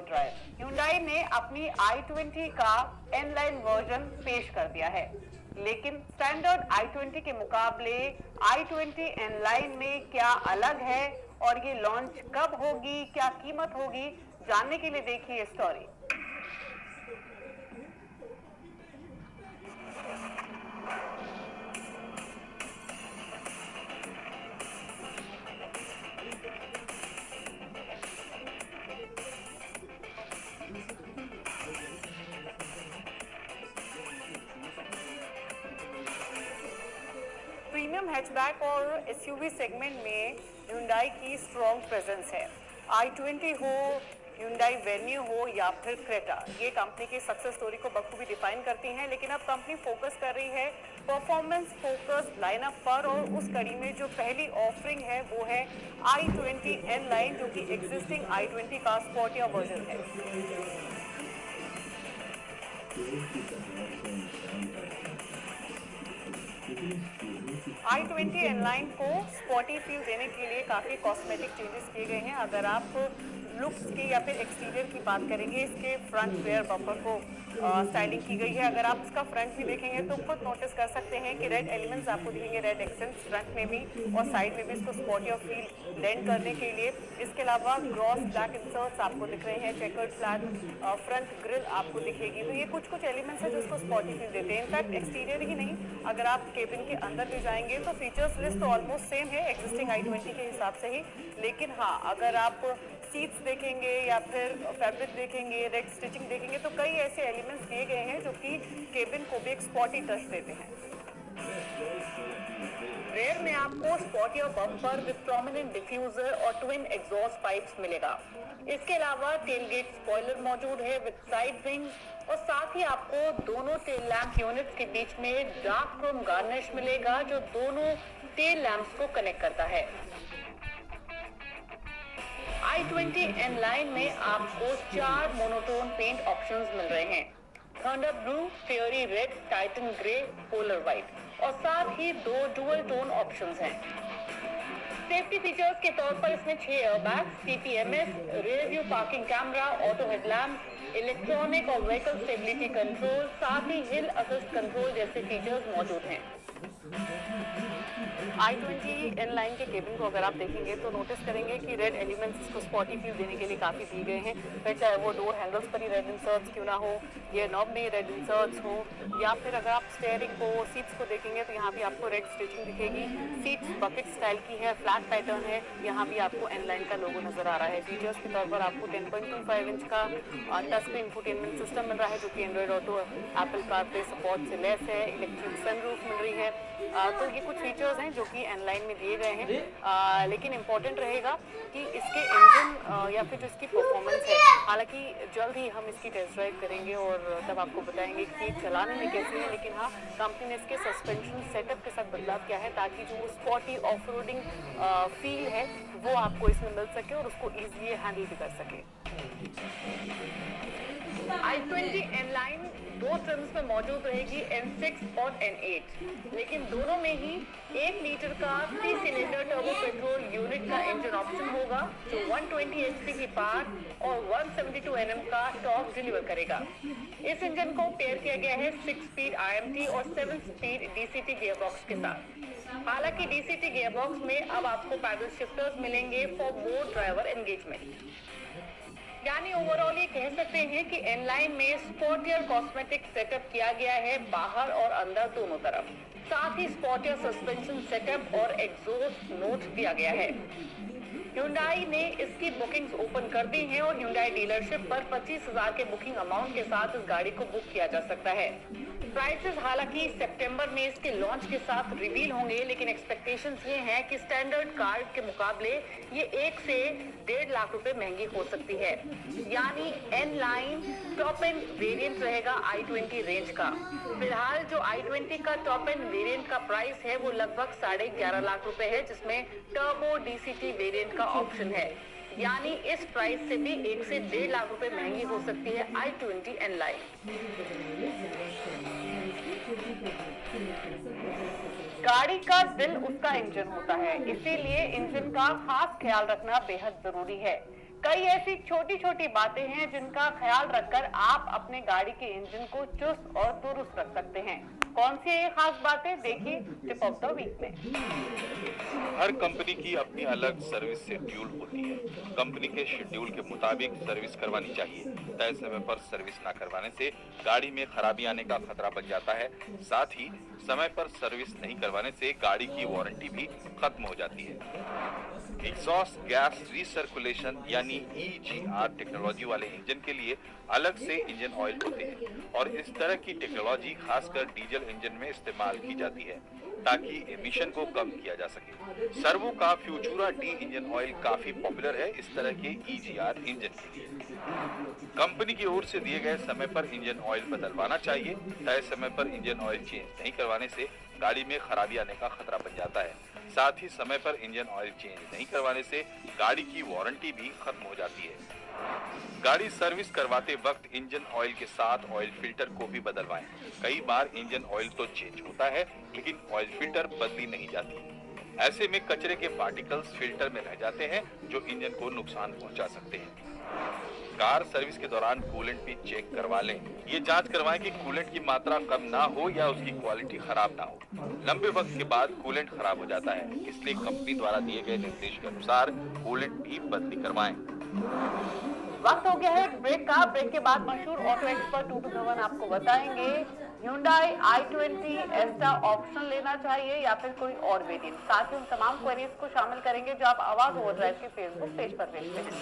Drive Hyundai ने अपनी i20 का N-Line वर्जन पेश कर दिया है, लेकिन स्टैंडर्ड i20 के मुकाबले i20 N-Line में क्या अलग है और ये लॉन्च कब होगी, क्या कीमत होगी, जानने के लिए देखिए स्टोरी। प्रीमियम हैचबैक और एसयूवी सेगमेंट में Hyundai की स्ट्रॉन्ग प्रेजेंस है। i20 हो, Hyundai Venue हो या फिर क्रेटा, ये कंपनी की सक्सेस स्टोरी को बखूबी डिफाइन करती हैं। लेकिन अब कंपनी फोकस कर रही है परफॉर्मेंस फोकस लाइनअप पर, और उस कड़ी में जो पहली ऑफरिंग है वो है i20 N-Line, जो कि एग्जिस्टिंग i20 का स्पोर्टियर वर्जन है। i20 N-Line को स्पॉटी फील देने के लिए काफ़ी कॉस्मेटिक चेंजेस किए गए हैं। अगर आप लुक्स की या फिर एक्सटीरियर की बात करेंगे, इसके फ्रंट रेयर बम्पर को स्टाइलिंग की गई है। अगर आप इसका फ्रंट भी देखेंगे तो खुद नोटिस कर सकते हैं कि रेड एलिमेंट्स आपको दिखेंगे, रेड एक्सेंट्स फ्रंट में भी और साइड में भी, इसको स्पॉटी और फील ब्लेंड करने के लिए। इसके अलावा ग्रॉस ब्लैक इंसर्ट्स आपको दिख रहे हैं, चेकर्ड फ्लैट फ्रंट ग्रिल आपको दिखेगी। तो ये कुछ एलिमेंट्स हैं जो इसको स्पॉटी फील देते हैं। इनफैक्ट एक्सटीरियर ही नहीं, अगर आप केबिन के अंदर भी जाएंगे तो फीचर्स लिस्ट तो ऑलमोस्ट सेम है एग्जिस्टिंग i20 के हिसाब से ही। लेकिन हाँ, अगर आप सीट्स देखेंगे या फिर फैब्रिक देखेंगे, रेड स्टिचिंग देखेंगे, तो कई ऐसे एलिमेंट्स दिए गए हैं जो कि केबिन को भी एक स्पॉटी टच देते हैं। रेयर में आपको स्पॉटियर बम्पर विद प्रोमिनेंट डिफ्यूजर और ट्विन एग्जॉस्ट पाइप्स मिलेगा। इसके अलावा टेलगेट स्पॉइलर मौजूद है विद साइड विंग, और साथ ही आपको दोनों टेल लैंप यूनिट्स के बीच में डार्क क्रोम गार्निश मिलेगा जो दोनों टेल लैंप्स को कनेक्ट करता है। i20 N-Line में आपको 4 मोनोटोन पेंट ऑप्शंस मिल रहे हैं, thunder blue, fairy red, Titan grey, polar white, और साथ ही 2 डुअल टोन ऑप्शंस हैं। सेफ्टी फीचर्स के तौर पर इसमें 6 airbags, CPMS, rear view parking camera, auto headlamp, electronic और व्हीकल स्टेबिलिटी कंट्रोल, साथ ही हिल असिस्ट कंट्रोल जैसे फीचर्स मौजूद हैं। i20 N-Line के केबिन को अगर आप देखेंगे तो नोटिस करेंगे कि रेड एलिमेंट्स इसको स्पॉटी फील देने के लिए काफ़ी दिए गए हैं। फिर चाहे वो डोर हैंडल्स पर ही रेड इंसर्ट्स क्यों ना हो, ये नॉब में रेड इंसर्ट्स हो, या फिर अगर आप स्टेयरिंग को, सीट्स को देखेंगे तो यहाँ भी आपको रेड स्टिचिंग दिखेगी। सीट्स बकेट स्टाइल की है, फ्लैट पैटर्न है, यहाँ भी आपको N-Line का लोगो नजर आ रहा है। फीचर्स के तौर पर आपको 10.25 इंच का टच स्क्रीन इंफोटेनमेंट सिस्टम मिल रहा है जो कि Android auto, Apple CarPlay support से लेस है, इलेक्ट्रिक सनरूफ मिल रही है। तो ये कुछ फीचर्स हैं जो कि N-Line में दिए गए हैं। लेकिन इम्पोर्टेंट रहेगा कि इसके इंजन या फिर जो इसकी परफॉर्मेंस है, हालांकि जल्द ही हम इसकी टेस्ट ड्राइव करेंगे और तब आपको बताएंगे कि चलाने में कैसी है। लेकिन हाँ, कंपनी ने इसके सस्पेंशन सेटअप के साथ बदलाव किया है ताकि जो स्पॉटी ऑफ रोडिंग फील है वो आपको इसमें मिल सके और उसको ईजिली हैंडल भी कर सके। i20 N-Line 2 ट्रिम्स में मौजूद रहेगी, N6 और N8, लेकिन दोनों में ही 1 लीटर का 3 सिलेंडर टर्बो पेट्रोल यूनिट का इंजन ऑप्शन होगा जो 120 HP की पावर और 172 Nm का टॉर्क डिलीवर करेगा। इस इंजन को पेयर किया गया है 6 स्पीड IMT और 7 स्पीड DCT गियरबॉक्स के साथ। हालांकि DCT गियरबॉक्स में अब आपको पैडल शिफ्टर्स मिलेंगे फॉर मोर ड्राइवर एंगेजमेंट। यानी ओवरऑल ये कह सकते हैं कि N-Line में स्पॉटियर कॉस्मेटिक सेटअप किया गया है बाहर और अंदर दोनों तरफ। साथ ही स्पॉटियर सस्पेंशन सेटअप और एग्जॉस्ट नोट दिया गया है। Hyundai ने इसकी बुकिंग्स ओपन कर दी हैं और Hyundai डीलरशिप पर 25,000 के बुकिंग अमाउंट के साथ इस गाड़ी को बुक किया जा सकता है। प्राइसेस हालांकि सितंबर में इसके लॉन्च के साथ रिवील होंगे, लेकिन एक्सपेक्टेशंस ये हैं कि स्टैंडर्ड कार के मुकाबले ये 1 से 1.5 लाख रुपए महंगी हो सकती है। यानी N-Line टॉप एंड वेरिएंट रहेगा i20 रेंज का। फिलहाल जो i20 का टॉप एंड वेरिएंट का प्राइस है वो लगभग 11.5 लाख रुपए है, जिसमें टर्बो DCT वेरिएंट का ऑप्शन है। यानी इस प्राइस से भी 1 से 1.5 लाख रुपए महंगी हो सकती है i20 N-Line। गाड़ी का दिल उसका इंजन होता है, इसीलिए इंजन का खास ख्याल रखना बेहद जरूरी है। कई ऐसी छोटी छोटी बातें हैं जिनका ख्याल रखकर आप अपने गाड़ी के इंजन को चुस्त और दुरुस्त रख सकते हैं। कौन सी है ये खास बातें, देखिए टिप ऑफ द वीक में। हर कंपनी की अपनी अलग सर्विस शेड्यूल होती है। कंपनी के शेड्यूल के मुताबिक सर्विस करवानी चाहिए। तय समय पर सर्विस ना करवाने से गाड़ी में खराबी आने का खतरा बन जाता है। साथ ही समय पर सर्विस नहीं करवाने से गाड़ी की वारंटी भी खत्म हो जाती है। एग्जॉस्ट गैस रिसर्कुलेशन यानी EGR टेक्नोलॉजी वाले इंजन के लिए अलग से इंजन ऑयल होते हैं और इस तरह की टेक्नोलॉजी खासकर डीजल इंजन में इस्तेमाल की जाती है ताकि एमिशन को कम किया जा सके। सर्वो का फ्यूचुरा डी इंजन ऑयल काफी पॉपुलर है इस तरह के EGR इंजन के लिए। कंपनी की ओर से दिए गए समय पर इंजन ऑयल बदलवाना चाहिए। तय समय पर इंजन ऑयल चेंज नहीं करवाने से गाड़ी में खराबी आने का खतरा बन जाता है। साथ ही समय पर इंजन ऑयल चेंज नहीं करवाने से गाड़ी की वारंटी भी खत्म हो जाती है। गाड़ी सर्विस करवाते वक्त इंजन ऑयल के साथ ऑयल फिल्टर को भी बदलवाएं। कई बार इंजन ऑयल तो चेंज होता है लेकिन ऑयल फिल्टर बदली नहीं जाती। ऐसे में कचरे के पार्टिकल्स फिल्टर में रह जाते हैं जो इंजन को नुकसान पहुंचा सकते हैं। कार सर्विस के दौरान कूलेंट भी चेक करवा लें। ये जांच करवाएं कि कूलेंट की मात्रा कम ना हो या उसकी क्वालिटी खराब ना हो। लंबे वक्त के बाद कूलेंट खराब हो जाता है, इसलिए कंपनी द्वारा दिए गए निर्देश के अनुसार कूलेंट भी बदली करवाएं। वक्त हो गया है ब्रेक का। ब्रेक के बाद मशहूर ऑटो एक्सपर्ट टूटू धवन आपको बताएंगे Hyundai i20 एस्टा ऑप्शन लेना चाहिए या फिर कोई और वेरिएंट। साथ ही उन तमाम क्वेरीज को शामिल करेंगे जो आप आवाज ओवरड्राइव के फेसबुक पेज पर भेजते हैं।